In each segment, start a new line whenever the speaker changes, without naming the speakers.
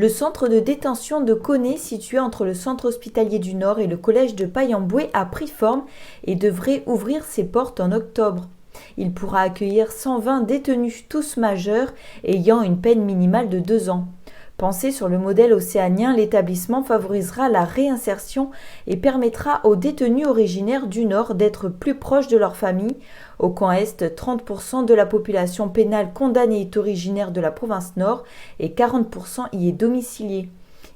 Le centre de détention de Koné, situé entre le centre hospitalier du Nord et le collège de Paye-en-Bouée, a pris forme et devrait ouvrir ses portes en octobre. Il pourra accueillir 120 détenus, tous majeurs, ayant une peine minimale de 2 ans. Pensé sur le modèle océanien, l'établissement favorisera la réinsertion et permettra aux détenus originaires du Nord d'être plus proches de leur famille. Au camp Est, 30% de la population pénale condamnée est originaire de la province Nord et 40% y est domicilié.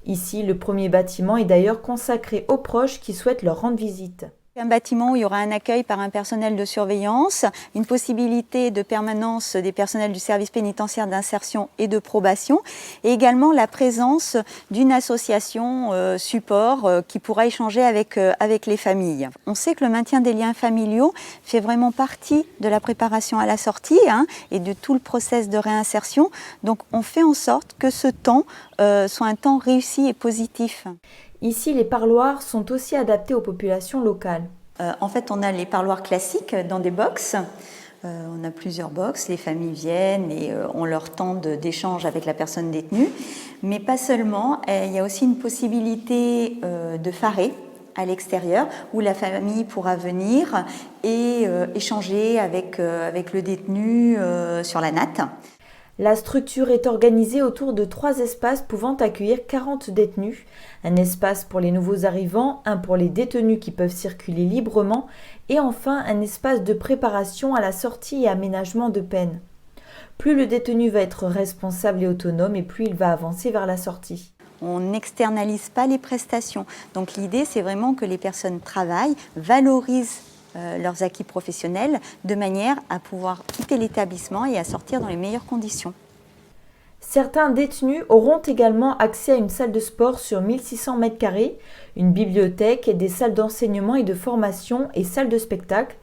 Ici, le premier bâtiment est d'ailleurs consacré aux proches qui souhaitent leur rendre visite.
Un bâtiment où il y aura un accueil par un personnel de surveillance, une possibilité de permanence des personnels du service pénitentiaire d'insertion et de probation, et également la présence d'une association support qui pourra échanger avec les familles. On sait que le maintien des liens familiaux fait vraiment partie de la préparation à la sortie et de tout le process de réinsertion. Donc on fait en sorte que ce temps soit un temps réussi et positif.
Ici, les parloirs sont aussi adaptés aux populations locales.
En fait, on a les parloirs classiques dans des box. On a plusieurs box, les familles viennent et ont leur temps d'échange avec la personne détenue. Mais pas seulement, il y a aussi une possibilité de faré à l'extérieur où la famille pourra venir et échanger avec le détenu sur la natte.
La structure est organisée autour de 3 espaces pouvant accueillir 40 détenus. Un espace pour les nouveaux arrivants, un pour les détenus qui peuvent circuler librement et enfin un espace de préparation à la sortie et aménagement de peine. Plus le détenu va être responsable et autonome et plus il va avancer vers la sortie.
On n'externalise pas les prestations. Donc l'idée, c'est vraiment que les personnes travaillent, valorisent leurs acquis professionnels de manière à pouvoir quitter l'établissement et à sortir dans les meilleures conditions.
Certains détenus auront également accès à une salle de sport sur 1600 m², une bibliothèque, des salles d'enseignement et de formation et salles de spectacle.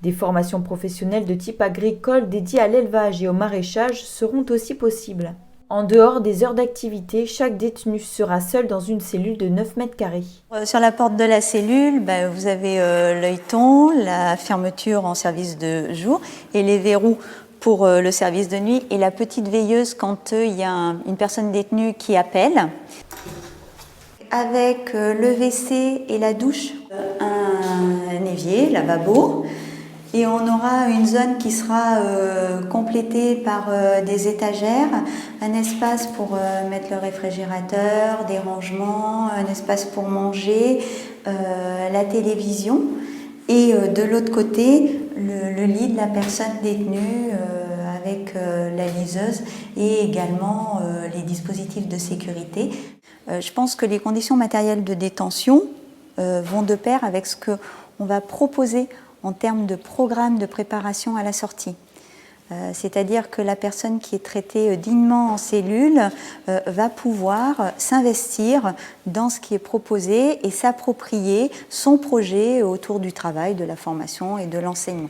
Des formations professionnelles de type agricole dédiées à l'élevage et au maraîchage seront aussi possibles. En dehors des heures d'activité, chaque détenu sera seul dans une cellule de 9 m².
Sur la porte de la cellule, vous avez l'œilleton, la fermeture en service de jour et les verrous pour le service de nuit et la petite veilleuse quand il y a une personne détenue qui appelle. Avec le WC et la douche, un évier, lavabo. Et on aura une zone qui sera complétée par des étagères, un espace pour mettre le réfrigérateur, des rangements, un espace pour manger, la télévision. Et de l'autre côté, le lit de la personne détenue avec la liseuse et également les dispositifs de sécurité. Je pense que les conditions matérielles de détention vont de pair avec ce qu'on va proposer en termes de programme de préparation à la sortie. C'est-à-dire que la personne qui est traitée dignement en cellule va pouvoir s'investir dans ce qui est proposé et s'approprier son projet autour du travail, de la formation et de l'enseignement.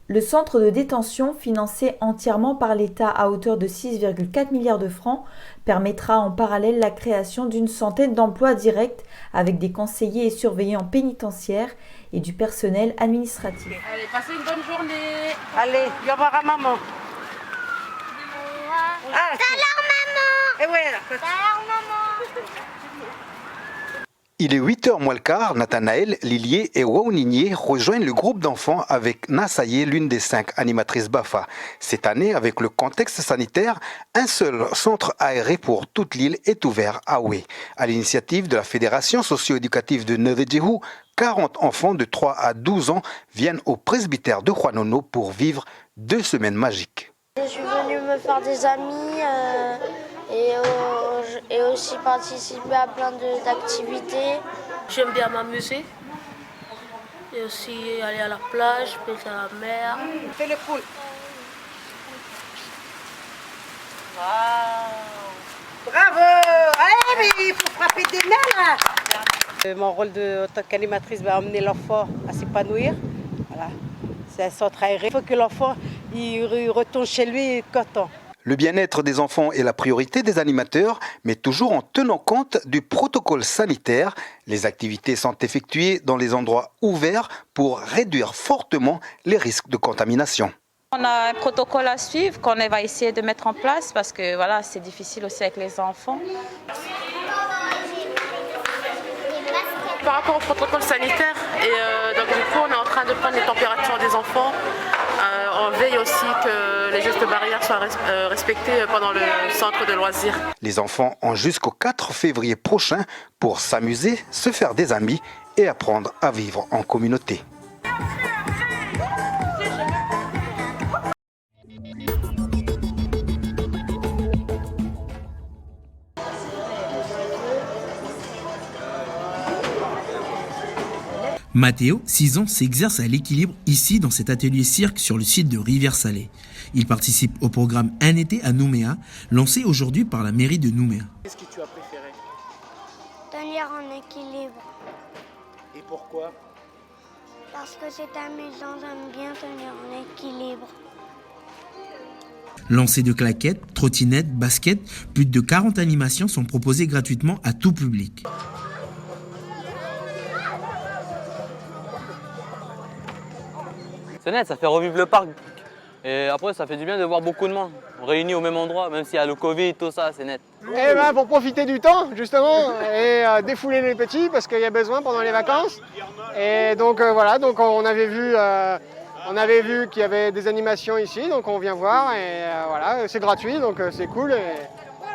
Le centre de détention, financé entièrement par l'État à hauteur de 6,4 milliards de francs, permettra en parallèle la création d'une centaine d'emplois directs avec des conseillers et surveillants pénitentiaires et du personnel administratif.
Allez, passez une bonne journée. Allez, viens voir à maman.
Salam maman.
Et ouais.
Salam maman.
Il est 8h moins le quart, Nathanaël, Lilier et Waouninier rejoignent le groupe d'enfants avec Nassaye, l'une des 5 animatrices BAFA. Cette année, avec le contexte sanitaire, un seul centre aéré pour toute l'île est ouvert à Oué. À l'initiative de la Fédération socio-éducative de Nevedjehou, 40 enfants de 3 à 12 ans viennent au presbytère de Juanono pour vivre 2 semaines magiques.
Je suis venue me faire des amis et aussi participer à plein d'activités.
J'aime bien m'amuser et aussi aller à la plage, pêcher à la mer.
Fais le poule. Wow. Bravo. Allez, mais il faut frapper des mains là. Mon rôle en tant qu'animatrice va amener l'enfant à s'épanouir. Voilà. C'est un centre aéré. Il faut que l'enfant il retourne chez lui content.
Le bien-être des enfants est la priorité des animateurs, mais toujours en tenant compte du protocole sanitaire. Les activités sont effectuées dans les endroits ouverts pour réduire fortement les risques de contamination.
On a un protocole à suivre qu'on va essayer de mettre en place parce que voilà, c'est difficile aussi avec les enfants.
Par rapport au protocole sanitaire, donc du coup on est en train de prendre les températures des enfants. On veille aussi que les gestes barrières soient respectés pendant le centre de loisirs.
Les enfants ont jusqu'au 4 février prochain pour s'amuser, se faire des amis et apprendre à vivre en communauté.
Mathéo, 6 ans, s'exerce à l'équilibre ici dans cet atelier cirque sur le site de Rivière-Salée. Il participe au programme Un été à Nouméa, lancé aujourd'hui par la mairie de Nouméa.
Qu'est-ce que tu as préféré?
Tenir en équilibre.
Et pourquoi?
Parce que c'est amusant, j'aime bien tenir en équilibre.
Lancé de claquettes, trottinettes, baskets, plus de 40 animations sont proposées gratuitement à tout public.
C'est net, ça fait revivre le parc. Et après, ça fait du bien de voir beaucoup de monde réunis au même endroit, même s'il y a le Covid, tout ça, c'est net.
Eh ben, pour profiter du temps, justement, et défouler les petits, parce qu'il y a besoin pendant les vacances. Et donc voilà, donc on avait vu qu'il y avait des animations ici, donc on vient voir, et voilà, c'est gratuit, donc c'est cool.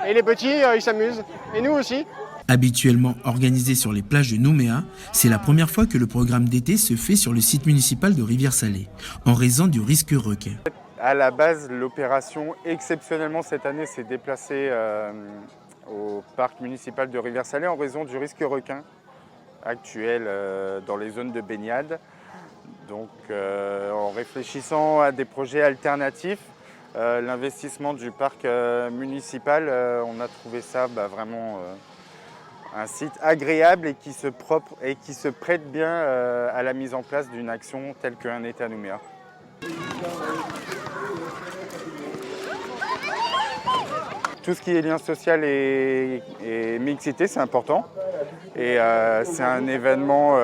Et les petits, ils s'amusent. Et nous aussi.
Habituellement organisé sur les plages de Nouméa, c'est la première fois que le programme d'été se fait sur le site municipal de Rivière-Salée, en raison du risque requin.
À la base, l'opération, exceptionnellement cette année, s'est déplacée au parc municipal de Rivière-Salée en raison du risque requin actuel dans les zones de baignade. Donc en réfléchissant à des projets alternatifs, l'investissement du parc municipal, on a trouvé ça vraiment un site agréable et qui se prête bien à la mise en place d'une action telle qu'un été à Nouméa. Tout ce qui est lien social et mixité, c'est important. Et c'est un événement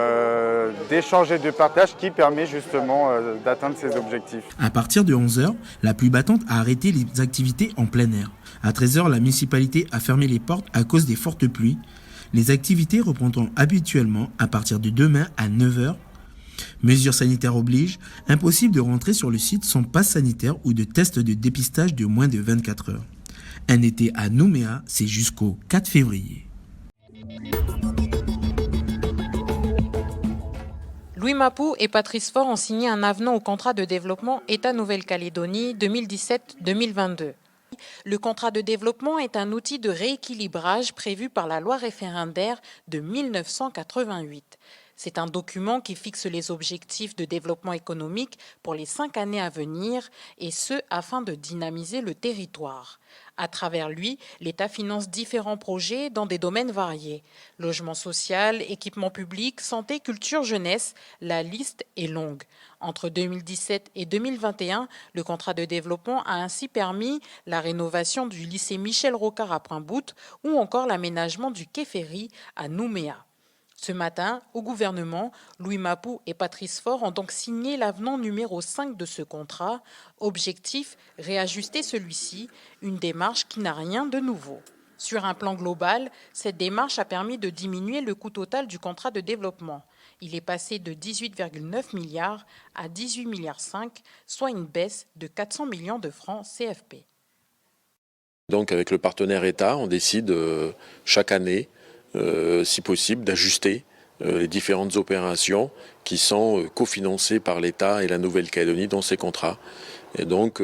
d'échange et de partage qui permet justement d'atteindre ces objectifs.
À partir de 11h, la pluie battante a arrêté les activités en plein air. À 13h, la municipalité a fermé les portes à cause des fortes pluies. Les activités reprendront habituellement à partir de demain à 9h. Mesures sanitaires obligent, impossible de rentrer sur le site sans passe sanitaire ou de test de dépistage de moins de 24 heures. Un été à Nouméa, c'est jusqu'au 4 février.
Louis Mapou et Patrice Faure ont signé un avenant au contrat de développement État Nouvelle-Calédonie 2017-2022. Le contrat de développement est un outil de rééquilibrage prévu par la loi référendaire de 1988. C'est un document qui fixe les objectifs de développement économique pour les 5 années à venir, et ce, afin de dynamiser le territoire. À travers lui, l'État finance différents projets dans des domaines variés. Logement social, équipement public, santé, culture, jeunesse, la liste est longue. Entre 2017 et 2021, le contrat de développement a ainsi permis la rénovation du lycée Michel Rocard à Pointe-Boute ou encore l'aménagement du quai ferry à Nouméa. Ce matin, au gouvernement, Louis Mapou et Patrice Faure ont donc signé l'avenant numéro 5 de ce contrat. Objectif, réajuster celui-ci, une démarche qui n'a rien de nouveau. Sur un plan global, cette démarche a permis de diminuer le coût total du contrat de développement. Il est passé de 18,9 milliards à 18,5 milliards, soit une baisse de 400 millions de francs CFP.
Donc avec le partenaire État, on décide chaque année, si possible, d'ajuster les différentes opérations qui sont cofinancées par l'État et la Nouvelle-Calédonie dans ces contrats. Et donc,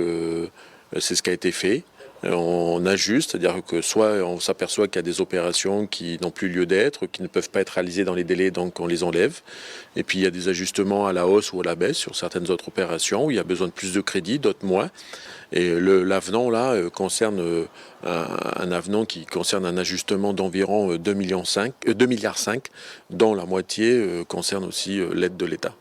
c'est ce qui a été fait. On ajuste, c'est-à-dire que soit on s'aperçoit qu'il y a des opérations qui n'ont plus lieu d'être, qui ne peuvent pas être réalisées dans les délais, donc on les enlève. Et puis il y a des ajustements à la hausse ou à la baisse sur certaines autres opérations où il y a besoin de plus de crédits, d'autres moins. Et l'avenant là concerne un avenant qui concerne un ajustement d'environ 2,5 milliards, dont la moitié concerne aussi l'aide de l'État.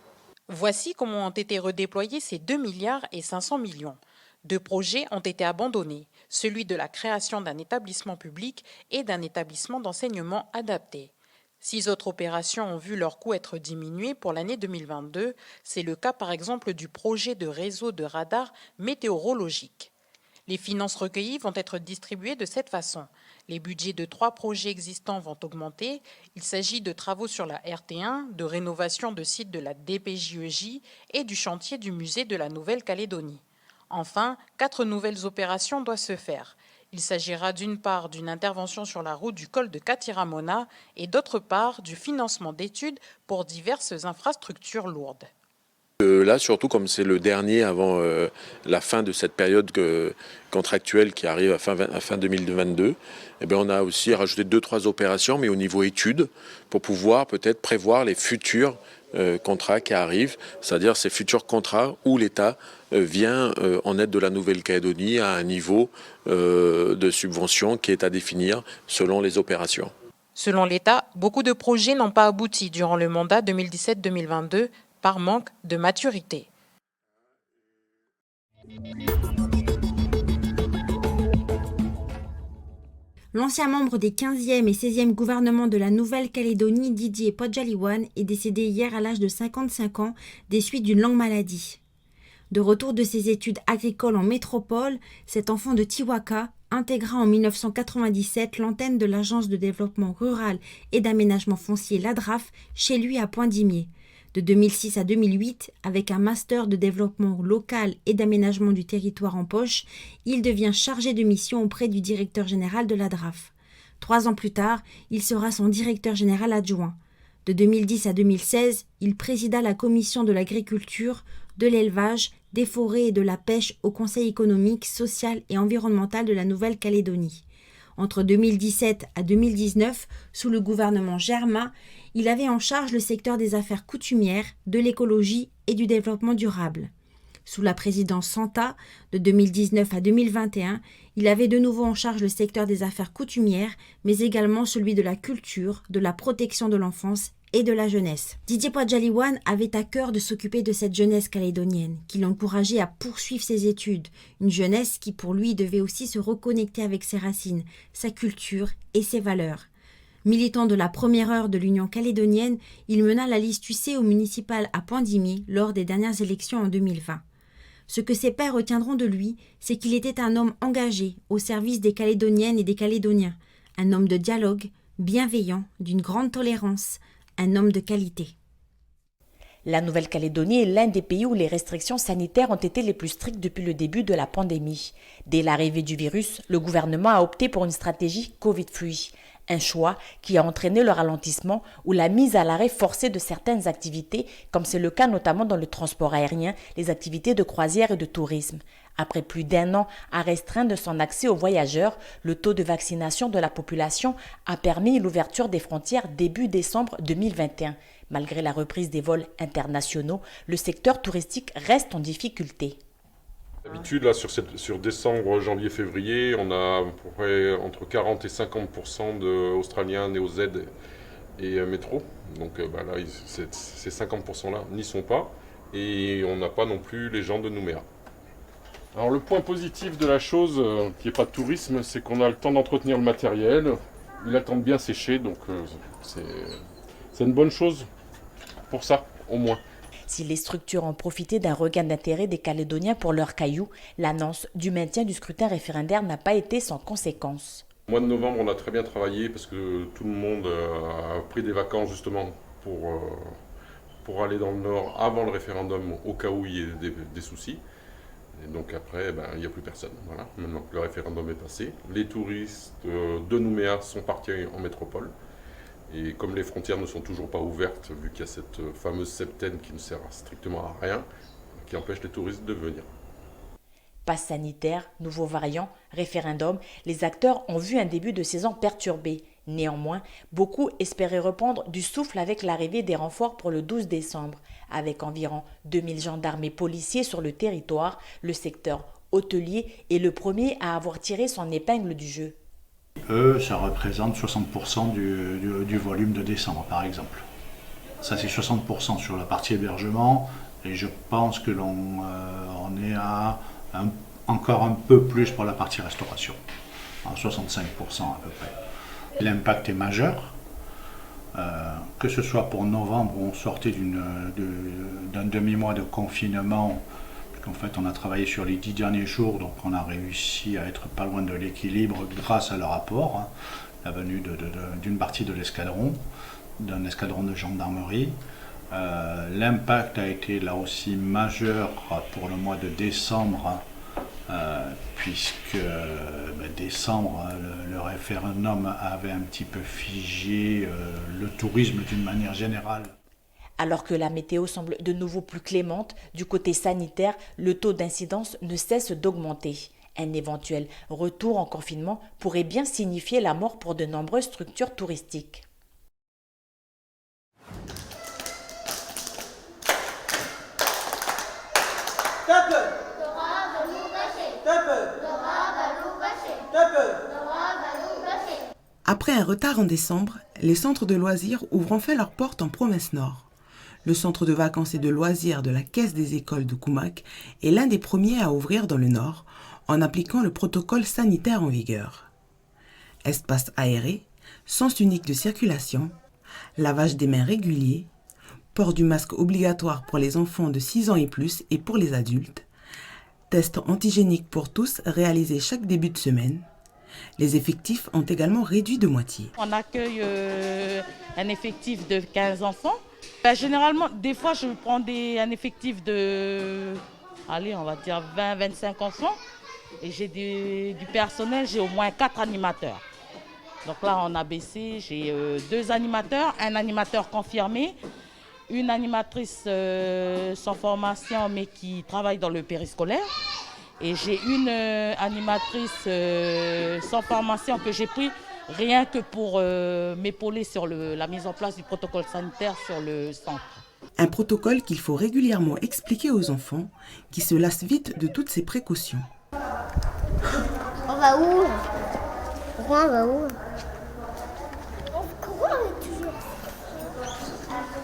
Voici comment ont été redéployés ces 2 milliards et 500 millions. 2 projets ont été abandonnés, celui de la création d'un établissement public et d'un établissement d'enseignement adapté. 6 autres opérations ont vu leur coût être diminué pour l'année 2022. C'est le cas par exemple du projet de réseau de radars météorologiques. Les finances recueillies vont être distribuées de cette façon. Les budgets de 3 projets existants vont augmenter. Il s'agit de travaux sur la RT1, de rénovation de sites de la DPJEJ et du chantier du musée de la Nouvelle-Calédonie. Enfin, 4 nouvelles opérations doivent se faire. Il s'agira d'une part d'une intervention sur la route du col de Katiramona et d'autre part du financement d'études pour diverses infrastructures lourdes.
Là, surtout comme c'est le dernier avant la fin de cette période contractuelle qui arrive à fin 2022, eh bien, on a aussi rajouté 2-3 opérations, mais au niveau études, pour pouvoir peut-être prévoir les futurs contrats qui arrivent, c'est-à-dire ces futurs contrats où l'État vient en aide de la Nouvelle-Calédonie à un niveau de subvention qui est à définir selon les opérations.
Selon l'État, beaucoup de projets n'ont pas abouti durant le mandat 2017-2022 par manque de maturité.
L'ancien membre des 15e et 16e gouvernements de la Nouvelle-Calédonie, Didier Podjaliwan, est décédé hier à l'âge de 55 ans des suites d'une longue maladie. De retour de ses études agricoles en métropole, cet enfant de Tiwaka intégra en 1997 l'antenne de l'Agence de développement rural et d'aménagement foncier l'ADRAF chez lui à Point-Dimier. De 2006 à 2008, avec un master de développement local et d'aménagement du territoire en poche, il devient chargé de mission auprès du directeur général de l'ADRAF. 3 ans plus tard, il sera son directeur général adjoint. De 2010 à 2016, il présida la commission de l'agriculture, de l'élevage, des forêts et de la pêche au Conseil économique, social et environnemental de la Nouvelle-Calédonie. Entre 2017 à 2019, sous le gouvernement Germain, il avait en charge le secteur des affaires coutumières, de l'écologie et du développement durable. Sous la présidence Santa, de 2019 à 2021, il avait de nouveau en charge le secteur des affaires coutumières, mais également celui de la culture, de la protection de l'enfance et de la jeunesse. Didier Podjaliwan avait à cœur de s'occuper de cette jeunesse calédonienne, qui l'encourageait à poursuivre ses études, une jeunesse qui pour lui devait aussi se reconnecter avec ses racines, sa culture et ses valeurs. Militant de la première heure de l'Union calédonienne, il mena la liste UC au municipal à Point-Dimier lors des dernières élections en 2020. Ce que ses pairs retiendront de lui, c'est qu'il était un homme engagé au service des Calédoniennes et des Calédoniens, un homme de dialogue, bienveillant, d'une grande tolérance, un homme de qualité.
La Nouvelle-Calédonie est l'un des pays où les restrictions sanitaires ont été les plus strictes depuis le début de la pandémie. Dès l'arrivée du virus, le gouvernement a opté pour une stratégie Covid-Free. Un choix qui a entraîné le ralentissement ou la mise à l'arrêt forcée de certaines activités, comme c'est le cas notamment dans le transport aérien, les activités de croisière et de tourisme. Après plus d'1 an à restreindre son accès aux voyageurs, le taux de vaccination de la population a permis l'ouverture des frontières début décembre 2021. Malgré la reprise des vols internationaux, le secteur touristique reste en difficulté.
D'habitude, là, sur décembre, janvier, février, on a à peu près entre 40 et 50% d'Australiens néo-Z et métro. Donc là, ces 50%-là n'y sont pas. Et on n'a pas non plus les gens de Nouméa. Alors le point positif de la chose, qui n'est pas de tourisme, c'est qu'on a le temps d'entretenir le matériel. Il attend de bien sécher, donc c'est une bonne chose pour ça, au moins.
Si les structures ont profité d'un regain d'intérêt des Calédoniens pour leurs cailloux, l'annonce du maintien du scrutin référendaire n'a pas été sans conséquence.
Au mois de novembre, on a très bien travaillé parce que tout le monde a pris des vacances justement pour aller dans le Nord avant le référendum au cas où il y ait des soucis. Et donc après, il n'y a plus personne. Voilà. Maintenant que le référendum est passé, les touristes de Nouméa sont partis en métropole. Et comme les frontières ne sont toujours pas ouvertes, vu qu'il y a cette fameuse septaine qui ne sert strictement à rien, qui empêche les touristes de venir.
Passe sanitaire, nouveaux variants, référendum, les acteurs ont vu un début de saison perturbé. Néanmoins, beaucoup espéraient reprendre du souffle avec l'arrivée des renforts pour le 12 décembre. Avec environ 2000 gendarmes et policiers sur le territoire, le secteur hôtelier est le premier à avoir tiré son épingle du jeu.
Ça représente 60% du volume de décembre, par exemple. Ça, c'est 60% sur la partie hébergement, et je pense que l'on est à encore un peu plus pour la partie restauration, à 65% à peu près. L'impact est majeur. que ce soit pour novembre où on sortait d'un demi-mois de confinement, puisqu'en fait on a travaillé sur les 10 derniers jours, donc on a réussi à être pas loin de l'équilibre grâce à leur apport, la venue d'une partie de l'escadron, d'un escadron de gendarmerie. L'impact a été là aussi majeur pour le mois de décembre, puisque décembre, le référendum avait un petit peu figé le tourisme d'une manière générale.
Alors que la météo semble de nouveau plus clémente, du côté sanitaire, le taux d'incidence ne cesse d'augmenter. Un éventuel retour en confinement pourrait bien signifier la mort pour de nombreuses structures touristiques.
Après un retard en décembre, les centres de loisirs ouvrent enfin leurs portes en province nord. Le centre de vacances et de loisirs de la Caisse des écoles de Koumak est l'un des premiers à ouvrir dans le nord en appliquant le protocole sanitaire en vigueur. Espace aéré, sens unique de circulation, lavage des mains régulier, port du masque obligatoire pour les enfants de 6 ans et plus et pour les adultes, tests antigéniques pour tous réalisés chaque début de semaine. Les effectifs ont également réduit de moitié.
On accueille un effectif de 15 enfants. Généralement, des fois, je prends un effectif de, on va dire 20-25 enfants. Et j'ai du personnel, j'ai au moins 4 animateurs. Donc là, on a baissé, j'ai 2 animateurs, un animateur confirmé, une animatrice sans formation mais qui travaille dans le périscolaire. Et j'ai une animatrice sans formation que j'ai pris rien que pour m'épauler sur la mise en place du protocole sanitaire sur le centre.
Un protocole qu'il faut régulièrement expliquer aux enfants qui se lassent vite de toutes ces précautions.
On va où? Pourquoi on va où? Pourquoi on est toujours?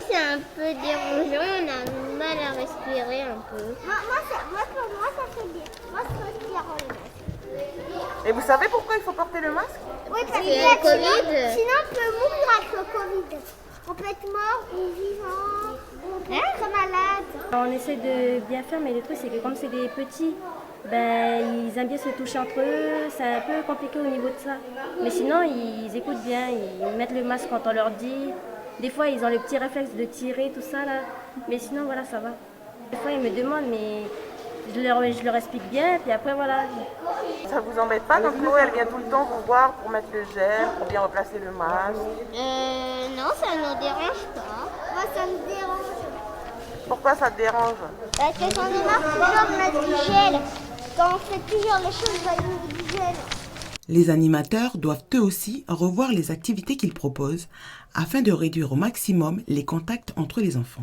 C'est un peu dérangeant, on a du mal à respirer un peu. Pour moi, ça fait bien. Moi, je respire en le masque.
Et vous savez pourquoi il faut porter le masque?
Oui, parce qu'il y a le Covid. Sinon, on peut mourir avec le Covid. On peut être mort ou vivant, on peut être malade.
On essaie de bien faire, mais le truc, c'est que comme c'est des petits, ils aiment bien se toucher entre eux. C'est un peu compliqué au niveau de ça. Mais sinon, ils écoutent bien, ils mettent le masque quand on leur dit. Des fois, ils ont le petit réflexe de tirer, tout ça, là. Mais sinon, voilà, ça va. Des fois, ils me demandent, mais je leur explique bien, puis après, voilà.
Ça vous embête pas? Donc, Chloé, elle vient tout le temps vous voir pour mettre le gel, pour bien replacer le masque?
Non, ça ne nous dérange pas. Moi, ça me dérange.
Pourquoi ça te dérange?
Parce que j'en ai marre toujours de mettre du gel. Quand on fait toujours les choses, on va mettre du gel.
Les animateurs doivent eux aussi revoir les activités qu'ils proposent afin de réduire au maximum les contacts entre les enfants.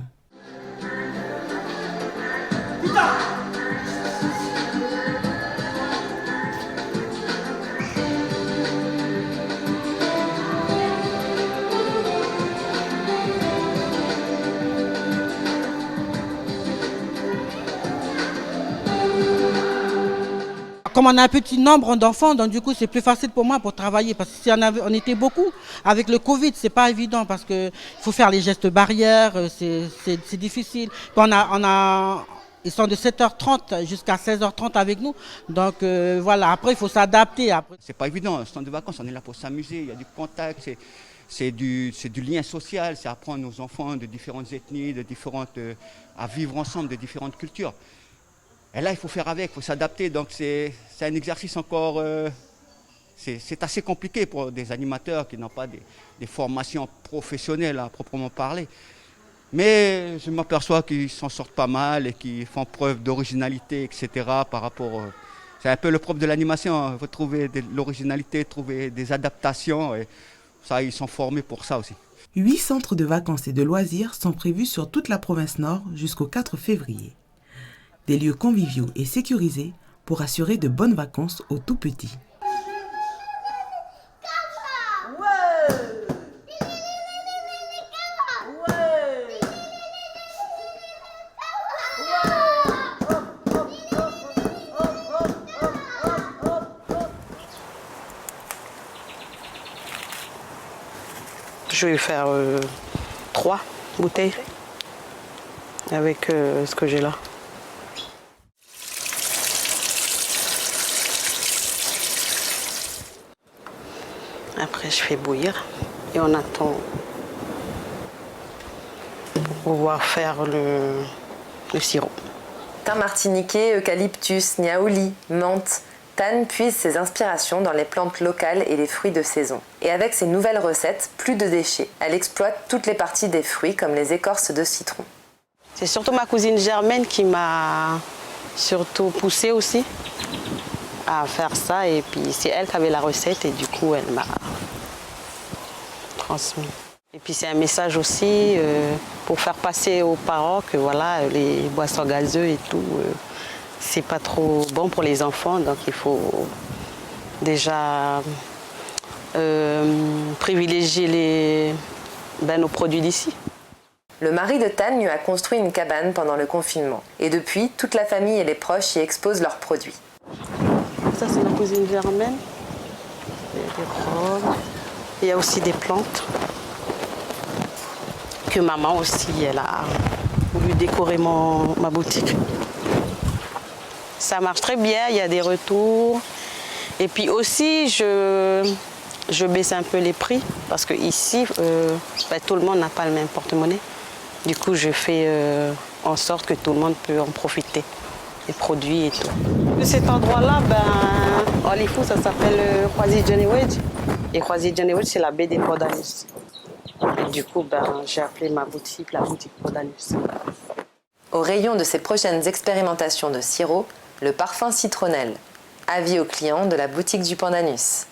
Comme on a un petit nombre d'enfants, donc du coup c'est plus facile pour moi pour travailler. Parce que si on était beaucoup, avec le Covid, c'est pas évident parce qu'il faut faire les gestes barrières, c'est difficile. Ils sont de 7h30 jusqu'à 16h30 avec nous. Donc voilà, après il faut s'adapter.
C'est pas évident, un centre de vacances, on est là pour s'amuser, il y a du contact, c'est du lien social, c'est apprendre aux enfants de différentes ethnies, à vivre ensemble de différentes cultures. Et là, il faut faire avec, il faut s'adapter. Donc, c'est un exercice encore... c'est assez compliqué pour des animateurs qui n'ont pas des formations professionnelles à proprement parler. Mais je m'aperçois qu'ils s'en sortent pas mal et qu'ils font preuve d'originalité, etc. par rapport... c'est un peu le propre de l'animation. Il faut trouver de l'originalité, trouver des adaptations. Et ça, ils sont formés pour ça aussi.
8 centres de vacances et de loisirs sont prévus sur toute la province nord jusqu'au 4 février. Des lieux conviviaux et sécurisés pour assurer de bonnes vacances aux tout-petits.
je vais faire 3 bouteilles avec ce que j'ai là. Après, je fais bouillir et on attend pour pouvoir faire le sirop.
Thym martiniquais, eucalyptus, niaouli, menthe, Tan puise ses inspirations dans les plantes locales et les fruits de saison. Et avec ses nouvelles recettes, plus de déchets. Elle exploite toutes les parties des fruits comme les écorces de citron.
C'est surtout ma cousine Germaine qui m'a surtout poussée aussi à faire ça. Et puis c'est elle qui avait la recette et du coup elle m'a transmis. Et puis c'est un message aussi pour faire passer aux parents que voilà, les boissons gazeuses et tout, c'est pas trop bon pour les enfants. Donc il faut déjà privilégier nos produits d'ici.
Le mari de Tan lui a construit une cabane pendant le confinement. Et depuis, toute la famille et les proches y exposent leurs produits.
Ça, c'est ma cousine Germaine. Il y a des robes. Il y a aussi des plantes. Que maman aussi, elle a voulu décorer ma boutique. Ça marche très bien, il y a des retours. Et puis aussi, je baisse un peu les prix. Parce qu'ici, tout le monde n'a pas le même porte-monnaie. Du coup, je fais en sorte que tout le monde peut en profiter, les produits et tout. Cet endroit-là, en Lifou, ça s'appelle Khoisi Djenewedj. Et Khoisi Djenewedj, c'est la baie des Podanus. Et du coup, j'ai appelé ma boutique la boutique Podanus.
Au rayon de ses prochaines expérimentations de sirop, le parfum citronnelle. Avis aux clients de la boutique du Pandanus.